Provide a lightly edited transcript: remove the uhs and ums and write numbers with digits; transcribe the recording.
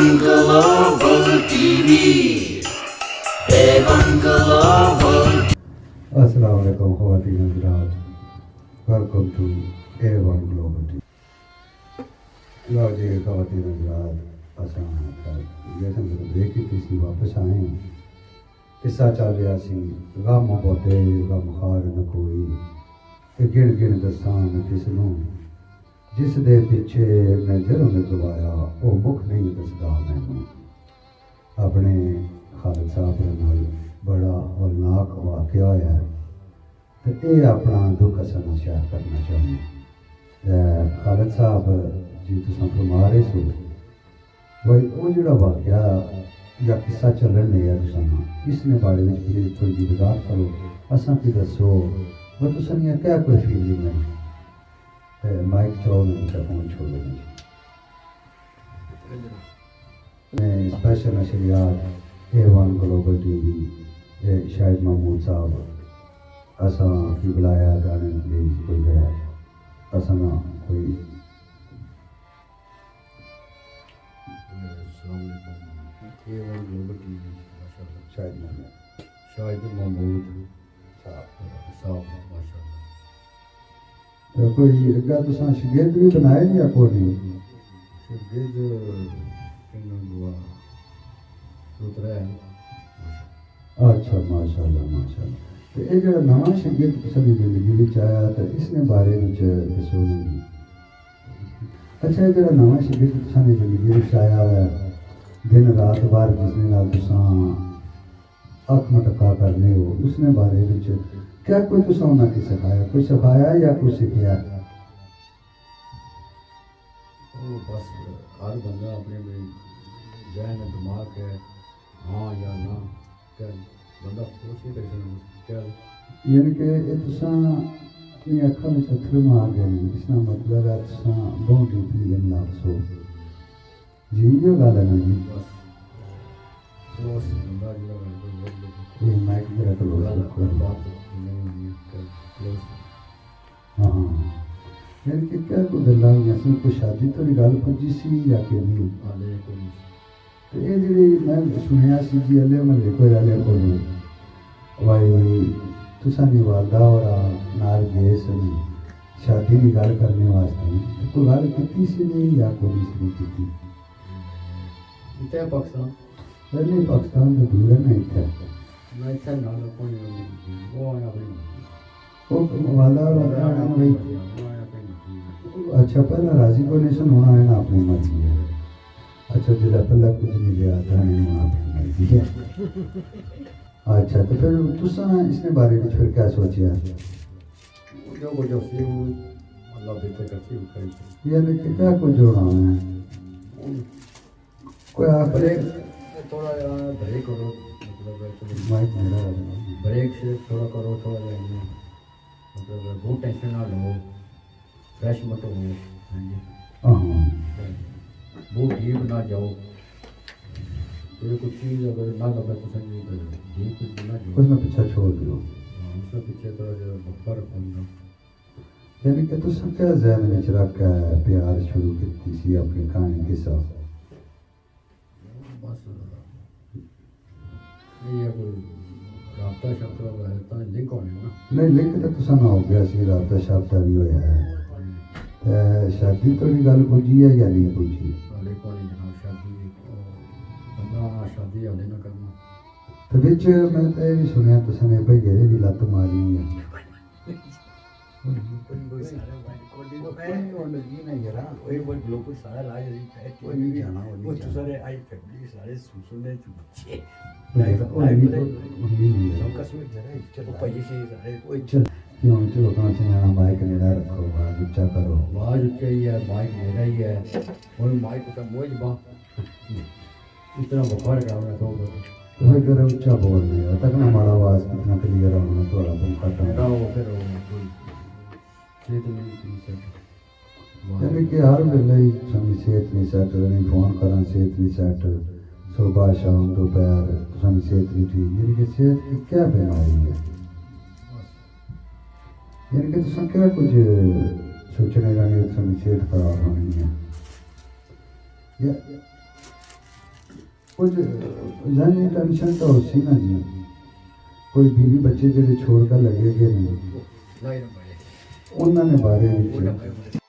A1 Global TV. A1 Global. Assalamu alaikum khawatine hazrat. Welcome to A1 Global TV. लो जी खवातीन हज़रात, असां जैसे break की थी वापस आए हैं। किस्सा चल रहा सी गम बहुते गम खार न कोई ते गिण गिण दसां मैं किसनूं जिस दे पिछे मैं जरों ने गवाया वो मुख नहीं दसदा मैनूं। अपने खालिद साहब नाल बड़ा हौलनाक वाक़या होया ते ये अपना दुख असां नाल शेयर करना चाहुंदे। खालिद साहब जी तुसां फरमा रहे सो भाई वो जिहड़ा वाक़या या किस्सा चलन लिया तुसां इसने बारे में थोड़ी जी वजाहत करो, असां की दसो वो तुसां ने क्या कोई फीलिंग है ते माइक चाहो ना फोन छोड़ो। मैं स्पेशल नशरियात A1 global TV Shahid Mahmood साहब असां की बुलाया गाने प्लीज कोई है असां ना कोई A1 global TV Shahid Mahmood साहब माशाल्लाह। तो कोई अगर तुसां शिगिर्द भी बनाए या कोई शिगिर्द दुआ सुतरा है। अच्छा माशाल्लाह माशाल्लाह। तो ये जो नवा शिगिर्द तुसां जिंदगी विच आया तो इसने बारे में दसो नहीं। अच्छा ये जो नवा शिगिर्द तुसां जिंदगी विच आया है दिन रात बार जिसने नाल तुसां अख मटका करने हो उसने बारे में क्या कोई तुसां उन्हां की सिखाया कोई सिखाया या कोई सीखिया? वो बस हर बंदा अपने में जहन में दिमाग है हाँ या ना क्या बंदा सोच के क्या यानी कि ये तुसां अपनी अखां में अथरू मार गए नहीं इसका मतलब है तुसां बहुत डीपली इन लफ्ज़ हो जी यो गल है ना जी। बस ये माइक जरा क्लोज रखो बात हाँ यानी कि क्या कोई गल्लां हुई कोई शादी थोड़ी गल पुजी सी या कि नहीं तो ये जी मैं सुनिया सी जी अल्ले महल्ले कोई अल्ले को भाई तुसां दी वालदा और नाल गए सन शादी की गल करने वास्ते कोई गल कीती सी नहीं या कोई नहीं कीती? इतना पाकिस्तान नहीं पाकिस्तान तो दूर है ना इतना मैं इतना ना कोई वो आया भाई वो वाला वाला भाई अच्छा पहला राजी को नहीं होना है ना अपनी मर्जी है। अच्छा जिला पहला कुछ नहीं लिया था नहीं अपनी मर्जी है। अच्छा तो फिर तुसां इसने बारे में फिर क्या सोचा जो सी अल्लाह बेहतर करती है यानी कि क्या कुछ जोड़ा है कोई आखिरी थोड़ा ब्रेक करो मतलब माइक मेरा ब्रेक से थोड़ा करो थोड़ा मतलब बहुत टेंशन ना लो फ्रेश मत हो हाँ बहुत डीप ना जाओ कोई कुछ चीज़ अगर ना लगे तो सही डीप कुछ ना जाओ उसमें पीछे छोड़ दो उसमें पीछे थोड़ा जो बफर रखूँगा यानी कि तुम क्या ज़हन में रख प्यार शुरू की सी अपनी कहानी के साथ ये कोई राब्ता शब्द है लिंक होने ना नहीं लिंक तो तुसां ना हो गया सी राब्ता शब्द भी होया है शादी तो नहीं गल पुजी है या नहीं पुजी वाले को नहीं जनाब शादी बंदा शादी वाले ना करना तो विच मैं तो ये भी सुनिया तुसां ने भाई घेरे की लत मारी है माइक नेड़ा रखो आवाज उच्चा करो आवाज उच्चा ही है माइक नेड़ा ही है और माइक का मोज बा इतना बुखार का होना तो भाई कर उच्चा बोल रही है तक ना हमारा आवाज कितना क्लियर होना थोड़ा बहुत कट हो फिर यानी कि हर वेले साडी सेहत नहीं सेट नहीं फोन करा सेहत नहीं सेट सुबह शाम दोपहर साडी सेहत नहीं ठीक यानी कि सेहत की क्या बीमारी है यानी कि तुम क्या कुछ सोचने रहने साडी सेहत खराब होनी है या ਕੁਝ ਜਾਨੀ ਟੈਨਸ਼ਨ ਤਾਂ ਉਸੀ ਨਾ ਜੀ ਕੋਈ ਬੀਵੀ ਬੱਚੇ ਜਿਹੜੇ ਛੋੜ ਕੇ ਲੱਗੇ ਗਏ ਨੇ ਲਾਈ ਨਾ ਪਾਏ ਉਹਨਾਂ ਨੇ ਬਾਰੇ ਉਹ ਨਾ ਵਿੱਚ ਪਾਏ